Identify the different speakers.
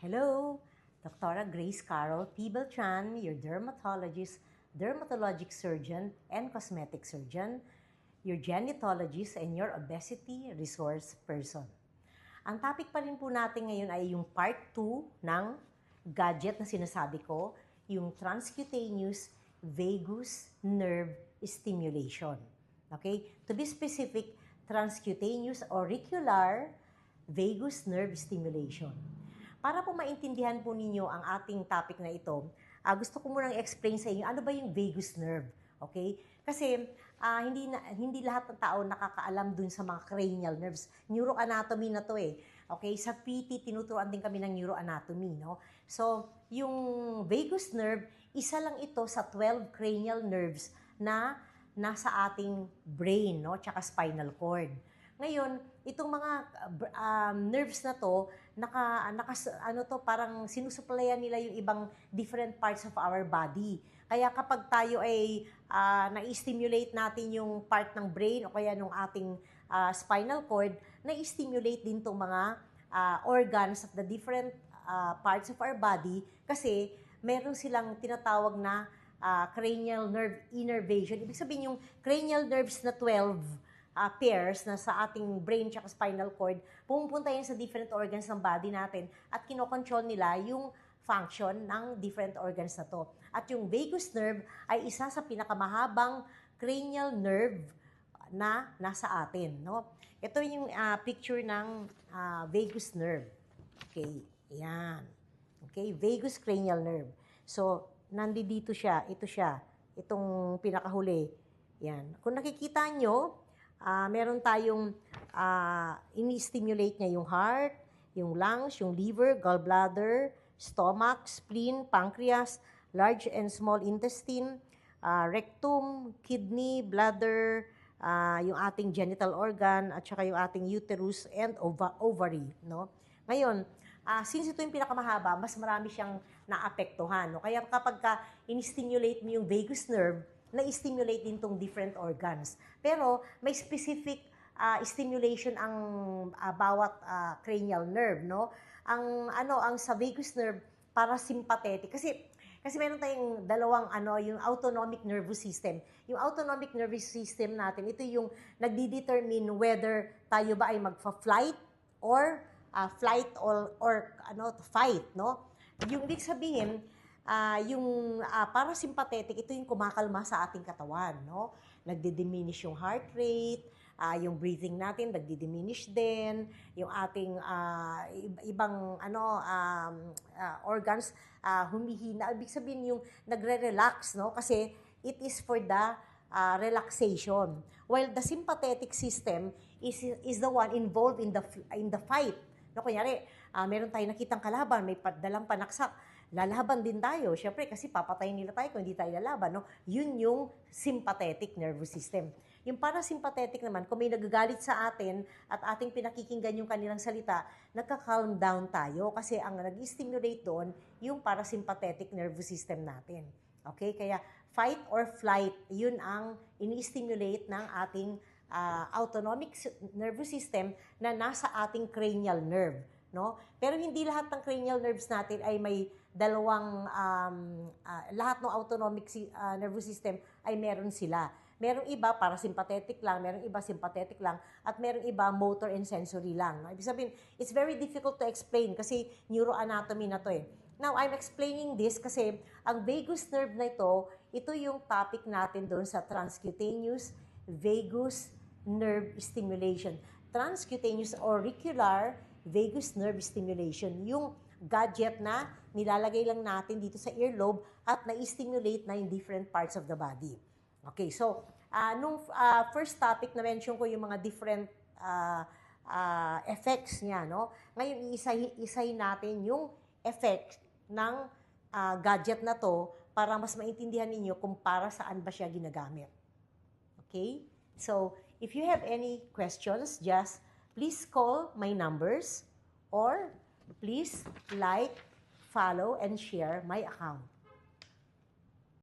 Speaker 1: Hello, Dr. Grace Carol P. Beltran, your dermatologist, dermatologic surgeon, and cosmetic surgeon, your genetologist, and your obesity resource person. Ang topic pa rin po natin ngayon ay yung part 2 ng gadget na sinasabi ko, yung transcutaneous vagus nerve stimulation. Okay? To be specific, transcutaneous auricular vagus nerve stimulation. Para po maintindihan po ninyo ang ating topic na ito, gusto ko munang explain sa inyo ano ba yung vagus nerve. Okay? Kasi hindi lahat ng tao nakakaalam dun sa mga cranial nerves. Neuroanatomy na to eh. Okay? Sa PT, tinuturuan din kami ng neuroanatomy. No? So, yung vagus nerve, isa lang ito sa 12 cranial nerves na nasa ating brain, no? Tsaka spinal cord. Ngayon, itong mga nerves na to, parang sinusuplayan nila yung ibang different parts of our body. Kaya kapag tayo ay na-stimulate natin yung part ng brain o kaya ng ating spinal cord, na-stimulate din itong mga organs of the different parts of our body kasi meron silang tinatawag na cranial nerve innervation. Ibig sabihin yung cranial nerves na 12 pairs na sa ating brain at spinal cord, pumupunta yan sa different organs ng body natin at kinokontrol nila yung function ng different organs na to. At yung vagus nerve ay isa sa pinakamahabang cranial nerve na nasa atin. No? Ito yung picture ng vagus nerve. Okay, yan. Okay, vagus cranial nerve. So, nandito siya, ito siya, itong pinakahuli. Yan. Kung nakikita nyo, meron tayong ini-stimulate niya yung heart, yung lungs, yung liver, gallbladder, stomach, spleen, pancreas, large and small intestine, rectum, kidney, bladder, yung ating genital organ, at saka yung ating uterus and ovary. No? Ngayon, since ito yung pinakamahaba, mas marami siyang naapektuhan. No? Kaya kapag in-stimulate mo yung vagus nerve, na-stimulate din tong different organs. Pero may specific stimulation ang bawat cranial nerve, no? Ang sa vagus nerve parasympathetic kasi meron tayong dalawang yung autonomic nervous system. Yung autonomic nervous system natin, ito yung nagdi-determine whether tayo ba ay magfa-flight or flight or to fight, no? Yung ibig sabihin, yung parasympathetic, ito yung kumakalma sa ating katawan, no? Nagdi-diminish yung heart rate, yung breathing natin nagdi-diminish din, yung ating ibang organs humihina. Ibig sabihin yung nagre-relax, no? Kasi it is for the relaxation. While the sympathetic system is the one involved in the fight. No, kunyari, meron tayong nakitang kalaban, may dalang panaksak, lalaban din tayo. Siyempre, kasi papatayin nila tayo kung hindi tayo lalaban. No? Yun yung sympathetic nervous system. Yung parasympathetic naman, kung may nagagalit sa atin at ating pinakikinggan yung kanilang salita, nagka-calm down tayo kasi ang nag-stimulate doon yung parasympathetic nervous system natin. Okay? Kaya fight or flight, yun ang ini-stimulate ng ating autonomic nervous system na nasa ating cranial nerve. No? Pero hindi lahat ng cranial nerves natin ay may dalawang, lahat ng autonomic nervous system ay meron sila. Merong iba parasympathetic lang, merong iba sympathetic lang, at merong iba motor and sensory lang. Ibig sabihin, it's very difficult to explain kasi neuroanatomy na to eh. Now, I'm explaining this kasi ang vagus nerve na ito yung topic natin doon sa transcutaneous vagus nerve stimulation. Transcutaneous auricular vagus nerve stimulation, yung gadget na nilalagay lang natin dito sa earlobe at na-stimulate na in different parts of the body. Okay, so, nung first topic na mention ko yung mga different effects niya, no? Ngayon, isahin natin yung effect ng gadget na to para mas maintindihan ninyo kung para saan ba siya ginagamit. Okay? So, if you have any questions, just please call my numbers or please like, follow, and share my account.